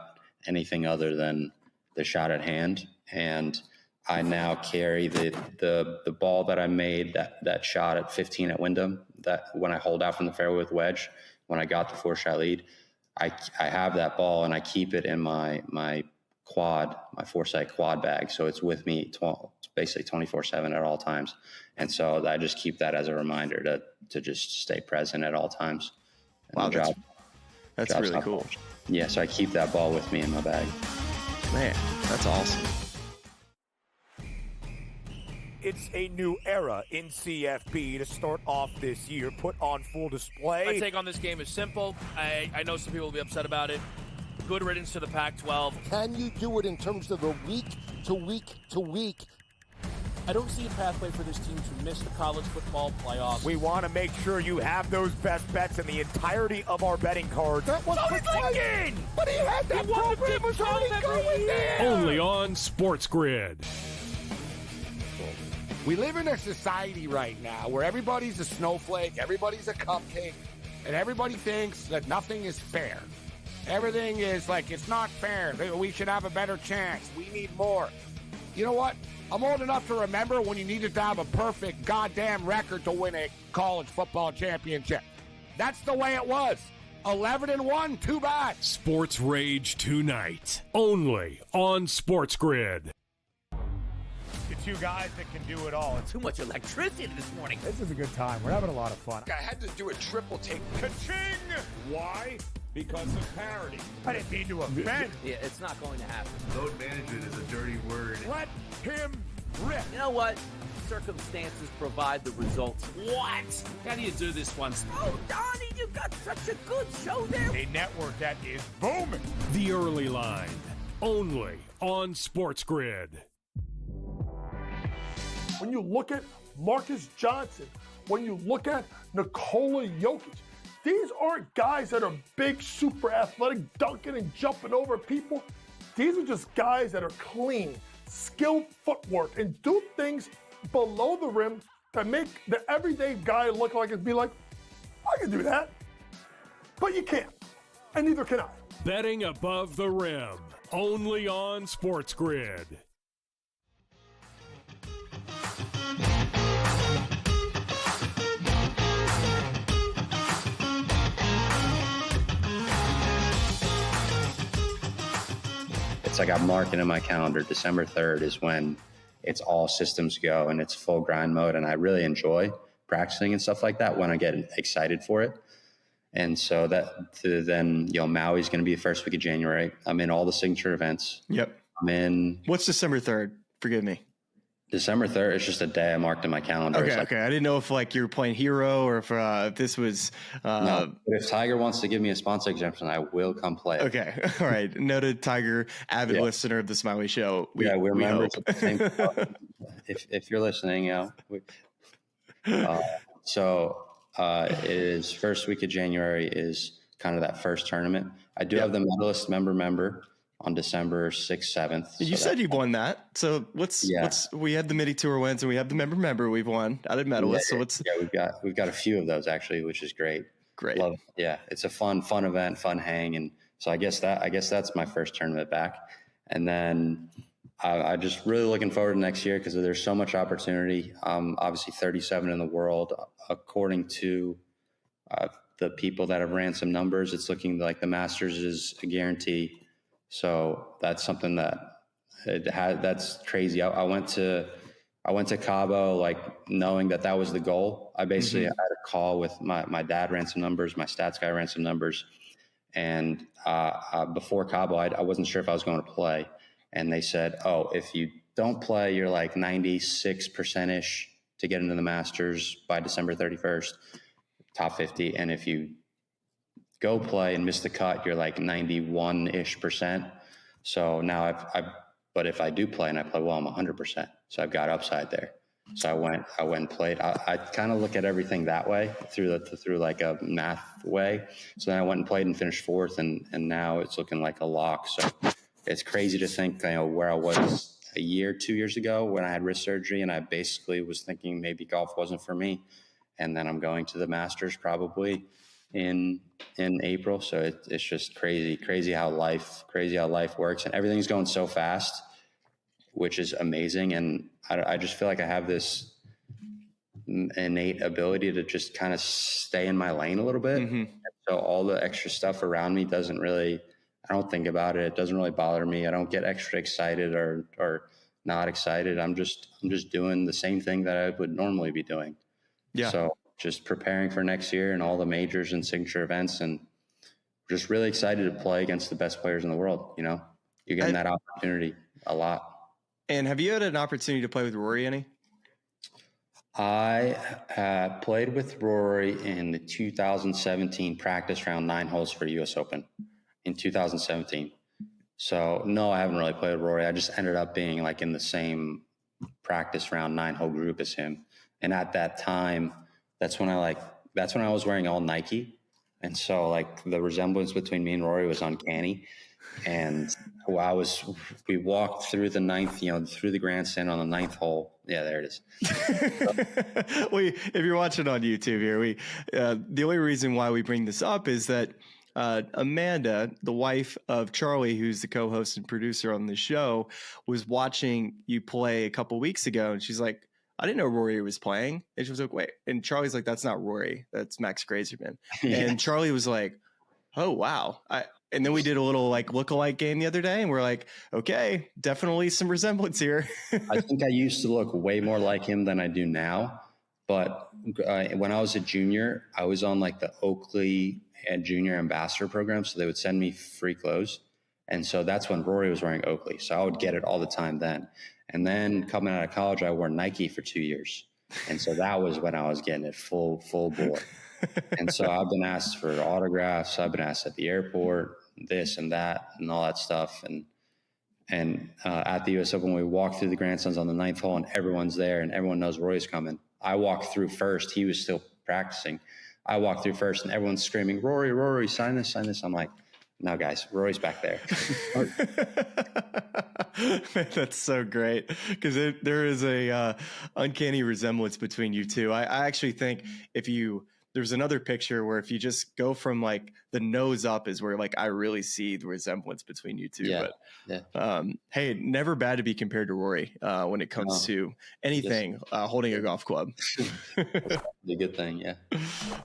anything other than the shot at hand. And I now carry the ball that I made, that shot at 15 at Wyndham, that when I hold out from the fairway with wedge, when I got the 4-shot lead, I have that ball, and I keep it in my quad, my Foresight quad bag. So it's with me basically 24/7 at all times. And so I just keep that as a reminder to just stay present at all times. Wow, the that's job's really not cool. finished. Yeah, so I keep that ball with me in my bag. Man, that's awesome. It's a new era in CFB to start off this year, put on full display. My take on this game is simple. I know some people will be upset about it. Good riddance to the Pac-12. Can you do it in terms of the week to week to week? I don't see a pathway for this team to miss the college football playoffs. We want to make sure you have those best bets in the entirety of our betting cards. That was Lincoln! But he had that program was already going there. Only on Sports Grid. We live in a society right now where everybody's a snowflake, everybody's a cupcake, and everybody thinks that nothing is fair. Everything is like, it's not fair. We should have a better chance. We need more. You know what? I'm old enough to remember when you needed to have a perfect goddamn record to win a college football championship. That's the way it was. 11-1, too bad. Sports Rage tonight. Only on Sports Grid. The two guys that can do it all. Too much electricity this morning. This is a good time. We're having a lot of fun. I had to do a triple take. Ka-ching! Why? Because of parity. I didn't mean to offend. Yeah, it's not going to happen. Load management is a dirty word. Let him rip. You know what? Circumstances provide the results. What? How do you do this once? Oh, Donnie, you got such a good show there. A network that is booming. The Early Line. Only on Sports Grid. When you look at Marcus Johnson, when you look at Nikola Jokic, these aren't guys that are big, super athletic, dunking and jumping over people. These are just guys that are clean, skilled footwork, and do things below the rim that make the everyday guy look like and be like, I can do that. But you can't, and neither can I. Betting above the rim. Only on Sports Grid. It's like I'm marking in my calendar, December 3rd is when it's all systems go and it's full grind mode. And I really enjoy practicing and stuff like that when I get excited for it. And so then, Maui's going to be the first week of January. I'm in all the signature events. Yep. I'm in. What's December 3rd? Forgive me. December 3rd, it's just a day I marked in my calendar. Okay, like, okay. I didn't know if you were playing Hero or if this was. No, but if Tiger wants to give me a sponsor exemption, I will come play. Okay, all right. Noted Tiger, avid listener of the Smiley Show. We're members of the same club. If you're listening, it is first week of January is kind of that first tournament. I do have the medalist member on December 6th, 7th. You said you've won that. So we had the midi tour wins and we have the member we've won. I did medalist. We've got a few of those actually, which is great. Great. Love it. Yeah. It's a fun event, fun hang. And so I guess that's my first tournament back. And then I just really looking forward to next year because there's so much opportunity. Obviously 37 in the world, according to the people that have ran some numbers, it's looking like the Masters is a guarantee. So that's something that's crazy. I went to Cabo, like knowing that was the goal. I basically had a call with my dad ran some numbers. My stats guy ran some numbers. And before Cabo, I wasn't sure if I was going to play. And they said, oh, if you don't play, you're like 96%-ish to get into the Masters by December 31st, top 50. And if you go play and miss the cut, you're like 91-ish%. So now but if I do play and I play well, I'm 100%. So I've got upside there. So I went and played. I kind of look at everything that way through like a math way. So then I went and played and finished fourth, and now it's looking like a lock. So it's crazy to think, where I was 2 years ago when I had wrist surgery, and I basically was thinking maybe golf wasn't for me. And then I'm going to the Masters probably in April. So it's just crazy how life works, and everything's going so fast, which is amazing. And I just feel like I have this innate ability to just kind of stay in my lane a little bit. Mm-hmm. So all the extra stuff around me I don't think about it. It doesn't really bother me. I don't get extra excited or not excited. I'm just doing the same thing that I would normally be doing. Yeah. So just preparing for next year and all the majors and signature events, and just really excited to play against the best players in the world. You know, you're getting that opportunity a lot. And have you had an opportunity to play with Rory any? I played with Rory in the 2017 practice round 9 holes for US Open in 2017. So no, I haven't really played with Rory. I just ended up being like in the same practice round 9 hole group as him. And at that time, that's when I was wearing all Nike. And so like the resemblance between me and Rory was uncanny. And we walked through the 9th, through the grandstand on the 9th hole. Yeah, there it is. If you're watching on YouTube here, the only reason why we bring this up is that Amanda, the wife of Charlie, who's the co-host and producer on the show, was watching you play a couple weeks ago, and she's like, I didn't know Rory was playing. And she was like, wait. And Charlie's like, that's not Rory. That's Max Grazerman. Yeah. And Charlie was like, oh, wow. And then we did a little like lookalike game the other day, and we're like, okay, definitely some resemblance here. I think I used to look way more like him than I do now. But when I was a junior, I was on like the Oakley and Junior Ambassador program. So they would send me free clothes. And so that's when Rory was wearing Oakley. So I would get it all the time then. And then coming out of college, I wore Nike for 2 years. And so that was when I was getting it full bore. And so I've been asked for autographs. I've been asked at the airport, this and that and all that stuff. And at the US Open, we walked through the grandstands on the 9th hole, and everyone's there and everyone knows Rory's coming. I walked through first. He was still practicing. I walked through first, and everyone's screaming, Rory, sign this, sign this. I'm like, no, guys, Rory's back there. That's so great, because there is a uncanny resemblance between you two. I actually think there's another picture where if you just go from like the nose up is where like I really see the resemblance between you two. Yeah. But hey, never bad to be compared to Rory when it comes to anything holding a golf club. The good thing, yeah.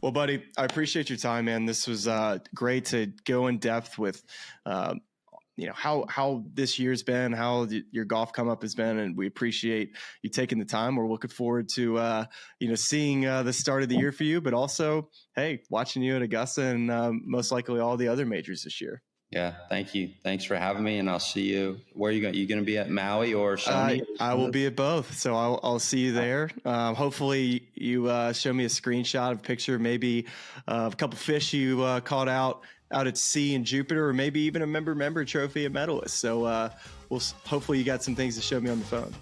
Well, buddy, I appreciate your time, man. This was great to go in depth with how this year's been, how your golf come up has been, and we appreciate you taking the time. We're looking forward to seeing the start of the year for you, but also, hey, watching you at Augusta and most likely all the other majors this year. Yeah, thank you. Thanks for having me, and I'll see you. Where are you going? You going to be at Maui or Sony? I will be at both, so I'll see you there. Hopefully, you show me a screenshot of a picture, maybe a couple fish you caught out at sea in Jupiter, or maybe even a member trophy at Medalist. So hopefully you got some things to show me on the phone.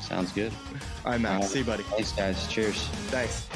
Sounds good. All right, Max. See you, buddy. Thanks, guys. Cheers. Thanks.